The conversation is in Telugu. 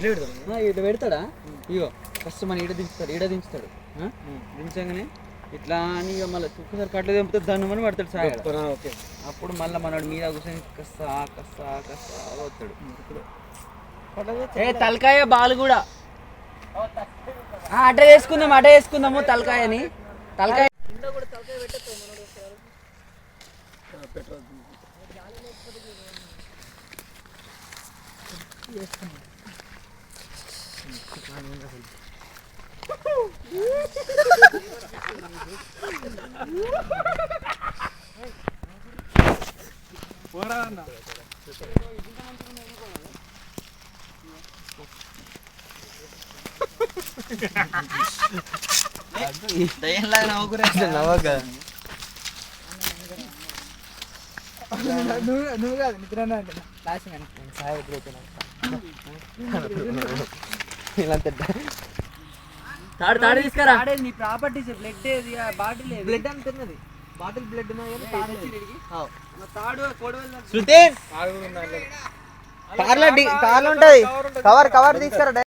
ఇట్లా పెడతాడా ఇగో ఫస్ట్ మన ఈడ దించుతాడు దించగానే ఇట్లా అని ఇక మళ్ళీ ఒక్కసారి కట్లు దింపితే దాన్ని మనం పడతాడు సాగ. అప్పుడు మళ్ళీ మనోడు మీద కూర్చొని కస్తా వస్తాడు. తలకాయ బాలు కూడా అడ్డ వేసుకుందాము తలకాయని. తలకాయ నువ్వు కాదు నిద్ర తాడు తీసుకురా. నీ ప్రాపర్టీస్ బ్లడ్ ఏది బాటిల్ బ్లడ్ అంటున్నది బాటిల్ బ్లడ్ కార్లో ఉంటది. కవర్ తీసుకురా.